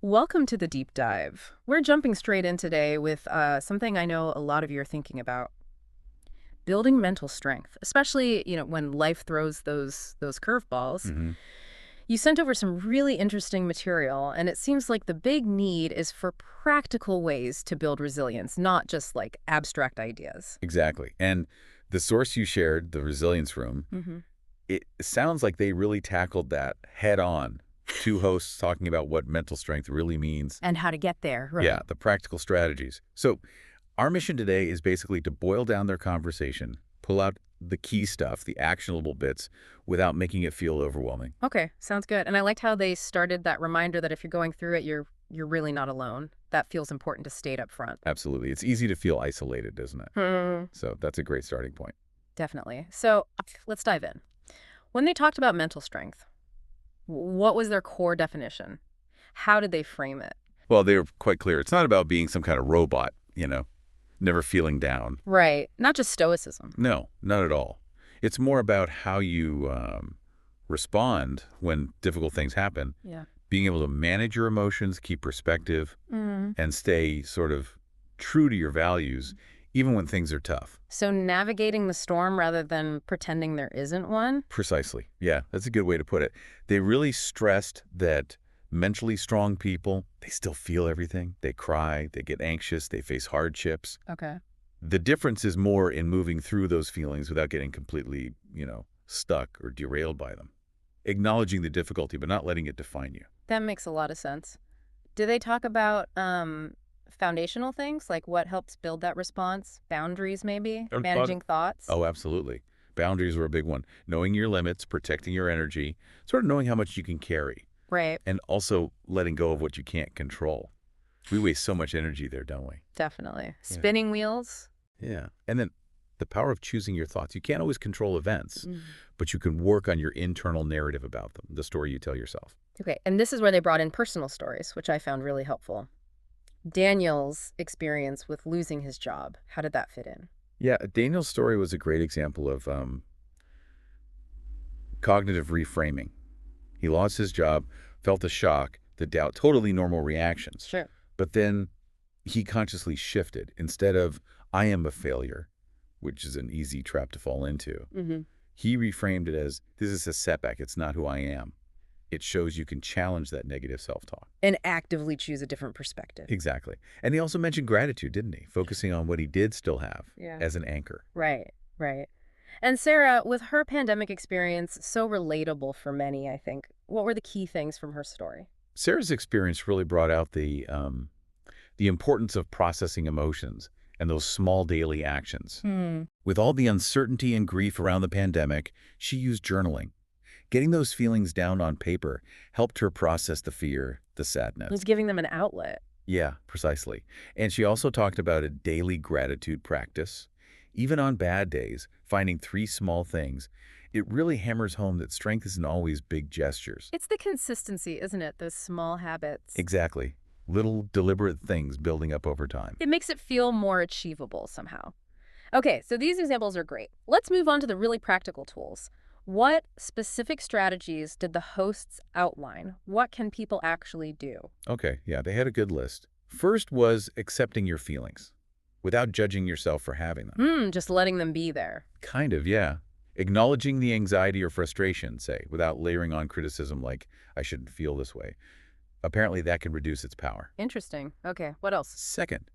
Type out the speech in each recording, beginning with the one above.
Welcome to the deep dive. We're jumping straight in today with something I know a lot of you are thinking about: building mental strength, especially when life throws those curveballs. hmm You sent over some really interesting material, and it seems like the big need is for practical ways to build resilience, not just like abstract ideas. Exactly. And the source you shared, the resilience room, Hmm. it sounds like they really tackled that head on. Two hosts talking about what mental strength really means. And how to get there, Yeah, right? the practical strategies. So our mission today is basically to boil down their conversation, pull out the key stuff, the actionable bits, without making it feel overwhelming. Okay, sounds good. And I liked how they started that reminder that if you're going through it, you're really not alone. That feels important to state up front. Absolutely. It's easy to feel isolated, isn't it? Hmm. So that's a great starting point. Definitely. So let's dive in. When they talked about mental strength, what was their core definition? How did they frame it? Well, they were quite clear. It's not about being some kind of robot, never feeling down. Right. Not just stoicism. No, not at all. It's more about how you respond when difficult things happen, Yeah. being able to manage your emotions, keep perspective, Mm. and stay sort of true to your values, even when things are tough. So navigating the storm rather than pretending there isn't one? Precisely. Yeah, that's a good way to put it. They really stressed that mentally strong people, they still feel everything. They cry, they get anxious, they face hardships. Okay. The difference is more in moving through those feelings without getting completely, stuck or derailed by them. Acknowledging the difficulty, but not letting it define you. That makes a lot of sense. Do they talk about foundational things like what helps build that response? Boundaries, maybe? Managing thoughts? Oh, absolutely. Boundaries were a big one. Knowing your limits, protecting your energy, sort of knowing how much you can carry, Right. and also letting go of what you can't control. We waste so much energy there, don't we? Definitely. Yeah. Spinning wheels? Yeah. And then the power of choosing your thoughts. You can't always control events, Mm. but you can work on your internal narrative about them, the story you tell yourself. Okay. And this is where they brought in personal stories, which I found really helpful. Daniel's experience with losing his job. How did that fit in? Yeah, Daniel's story was a great example of cognitive reframing. He lost his job, felt the shock, the doubt, totally normal reactions. Sure. But then he consciously shifted. Instead of, I am a failure, which is an easy trap to fall into, Hmm. he reframed it as, this is a setback. It's not who I am. It shows you can challenge that negative self-talk. And actively choose a different perspective. Exactly. And he also mentioned gratitude, didn't he? Focusing on what he did still have Yeah. as an anchor. Right, right. And Sarah, with her pandemic experience, so relatable for many, I think. What were the key things from her story? Sarah's experience really brought out the importance of processing emotions and those small daily actions. With all the uncertainty and grief around the pandemic, she used journaling. Getting those feelings down on paper helped her process the fear, the It sadness. was giving them an outlet. Yeah, precisely. And she also talked about a daily gratitude practice. Even on bad days, finding 3 small things. It really hammers home that strength isn't always big gestures. It's the consistency, isn't it? Those small habits. Exactly. Little deliberate things building up over time. It makes it feel more achievable somehow. Okay, so these examples are great. Let's move on to the really practical tools. What specific strategies did the hosts outline? What can people actually do? Okay, yeah, they had a good list. First was accepting your feelings without judging yourself for having them. Just letting them be there. Kind of, yeah. Acknowledging the anxiety or frustration, say, without layering on criticism like, I shouldn't feel this way. Apparently that can reduce its power. Interesting. Okay, what else? Second,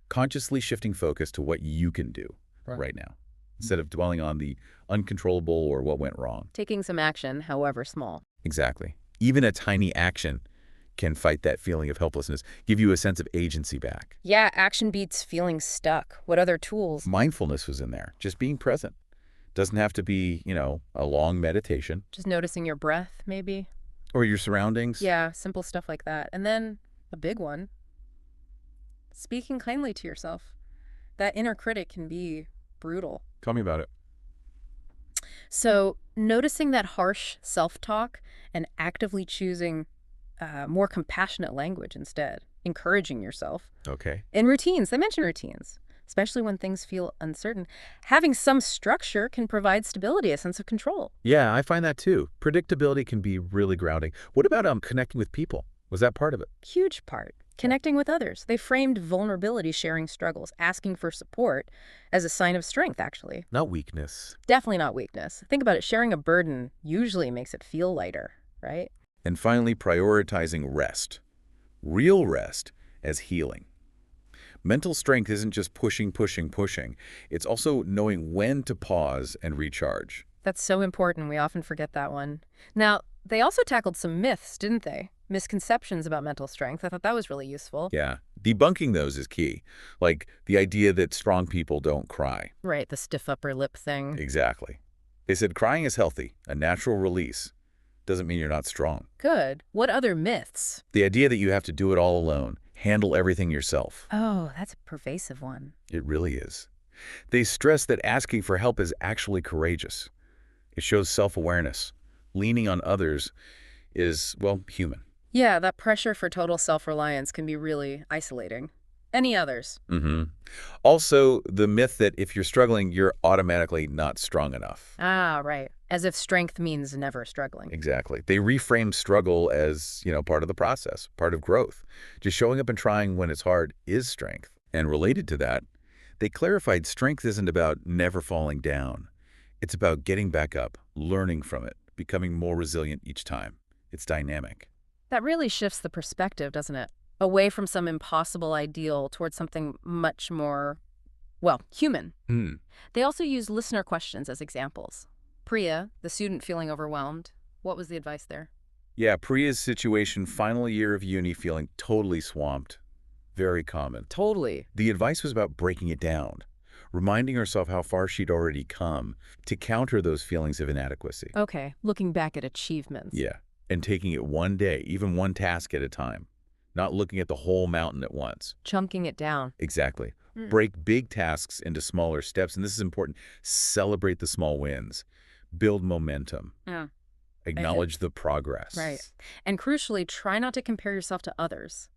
consciously shifting focus to what you can do right now, instead of dwelling on the uncontrollable or what went wrong. Taking some action, however small. Exactly. Even a tiny action can fight that feeling of helplessness, give you a sense of agency back. Yeah, action beats feeling stuck. What other tools? Mindfulness was in there, just being present. Doesn't have to be, a long meditation. Just noticing your breath, maybe? Or your surroundings. Yeah, simple stuff like that. And then a big one, speaking kindly to yourself. That inner critic can be brutal. Tell me about it. So noticing that harsh self-talk and actively choosing more compassionate language instead, encouraging yourself. Okay. In routines, they mention routines, especially when things feel uncertain. Having some structure can provide stability, a sense of control. Yeah, I find that too. Predictability can be really grounding. What about connecting with people? Was that part of it? Huge part. Yeah. Connecting with others. They framed vulnerability, sharing struggles, asking for support as a sign of strength, actually. Not weakness. Definitely not weakness. Think about it. Sharing a burden usually makes it feel lighter, right? And finally, prioritizing rest. Real rest as healing. Mental strength isn't just pushing, pushing, pushing. It's also knowing when to pause and recharge. That's so important. We often forget that one. Now, they also tackled some myths, didn't they? Misconceptions about mental strength. I thought that was really useful. Yeah, debunking those is key. Like the idea that strong people don't cry. Right, the stiff upper lip thing. Exactly. They said crying is healthy, a natural release. Doesn't mean you're not strong. Good. What other myths? The idea that you have to do it all alone, handle everything yourself. Oh, that's a pervasive one. It really is. They stress that asking for help is actually courageous. It shows self-awareness. Leaning on others is, well, human. Yeah, that pressure for total self-reliance can be really isolating. Any others? Also, the myth that if you're struggling, you're automatically not strong enough. Ah, right. As if strength means never struggling. Exactly. They reframe struggle as, part of the process, part of growth. Just showing up and trying when it's hard is strength. And related to that, they clarified strength isn't about never falling down. It's about getting back up, learning from it, becoming more resilient each time. It's dynamic. That really shifts the perspective, doesn't it? Away from some impossible ideal towards something much more, well, human. They also use listener questions as examples. Priya, the student feeling overwhelmed, what was the advice there? Yeah, Priya's situation, final year of uni, feeling totally swamped. Very common. Totally. The advice was about breaking it down, reminding herself how far she'd already come to counter those feelings of inadequacy. Okay, looking back at achievements. Yeah, and taking it one day, even one task at a time, not looking at the whole mountain at once. Chunking it down. Exactly. Break big tasks into smaller steps, and this is important. Celebrate the small wins. Build momentum. Yeah. Acknowledge the progress. Right. And crucially, try not to compare yourself to others.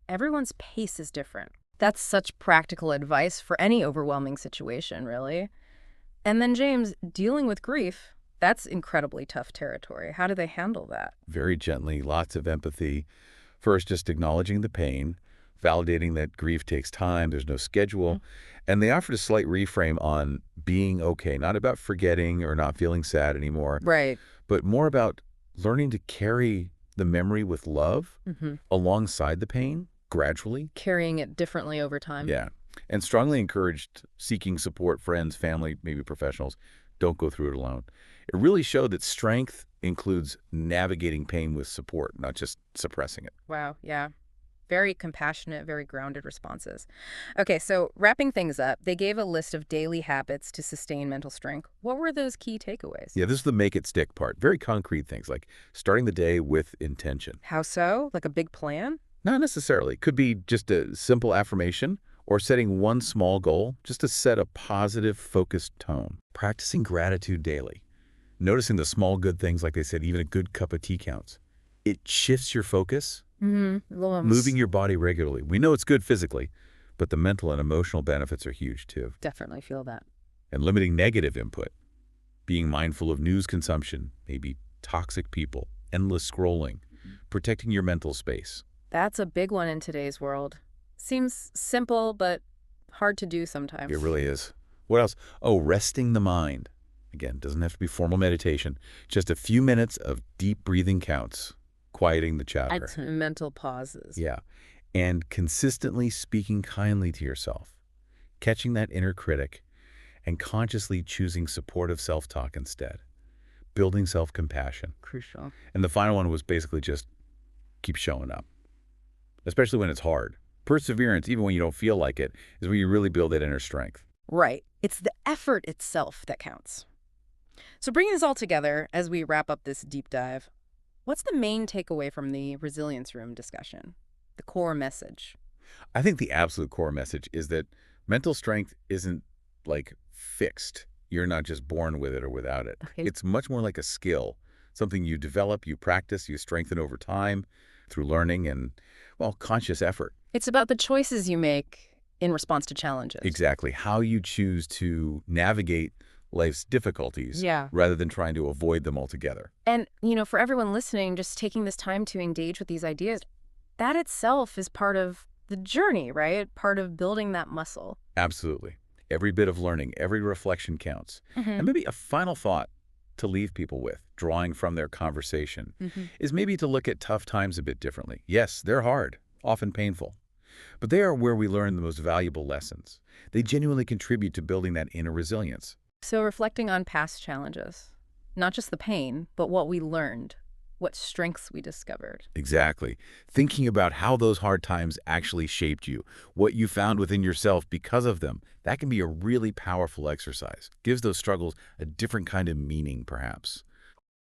Everyone's pace is different. That's such practical advice for any overwhelming situation, really. And then, James, dealing with grief, that's incredibly tough territory. How do they handle that? Very gently, lots of empathy. First, just acknowledging the pain, validating that grief takes time, there's no schedule. And they offered a slight reframe on being okay, not about forgetting or not feeling sad anymore, Right. but more about learning to carry the memory with love alongside the pain, gradually. Carrying it differently over time. Yeah. And strongly encouraged seeking support, friends, family, maybe professionals. Don't go through it alone. It really showed that strength includes navigating pain with support, not just suppressing it. Wow, yeah. Very compassionate, very grounded responses. Okay, so wrapping things up, they gave a list of daily habits to sustain mental strength. What were those key takeaways? Yeah, this is the make it stick part. Very concrete things like starting the day with intention. How so? Like a big plan? Not necessarily. Could be just a simple affirmation or setting one small goal just to set a positive, focused tone. Practicing gratitude daily. Noticing the small good things, like they said, even a good cup of tea counts. It shifts your focus. Moving your body regularly. We know it's good physically, but the mental and emotional benefits are huge too. Definitely feel that. And limiting negative input. Being mindful of news consumption, maybe toxic people, endless scrolling. Protecting your mental space. That's a big one in today's world. Seems simple, but hard to do sometimes. It really is. What else? Oh, resting the mind. Again, doesn't have to be formal meditation. Just a few minutes of deep breathing counts. Quieting the chatter. Mental pauses. Yeah. And consistently speaking kindly to yourself. Catching that inner critic and consciously choosing supportive self-talk instead. Building self-compassion. Crucial. And the final one was basically just keep showing up. Especially when it's hard. Perseverance, even when you don't feel like it, is where you really build that inner strength. Right. It's the effort itself that counts. So bringing this all together as we wrap up this deep dive, what's the main takeaway from the resilience room discussion? The core message? I think the absolute core message is that mental strength isn't like fixed. You're not just born with it or without it. Okay. It's much more like a skill, something you develop, you practice, you strengthen over time through learning and, well, conscious effort. It's about the choices you make in response to challenges. Exactly. How you choose to navigate life's difficulties rather than trying to avoid them altogether. And, for everyone listening, just taking this time to engage with these ideas, that itself is part of the journey, right? Part of building that muscle. Absolutely. Every bit of learning, every reflection counts. Hmm. And maybe a final thought to leave people with, drawing from their conversation, Hmm. is maybe to look at tough times a bit differently. Yes, they're hard, often painful, but they are where we learn the most valuable lessons. They genuinely contribute to building that inner resilience. So reflecting on past challenges, not just the pain, but what we learned, what strengths we discovered. Exactly. Thinking about how those hard times actually shaped you, what you found within yourself because of them, that can be a really powerful exercise. Gives those struggles a different kind of meaning, perhaps.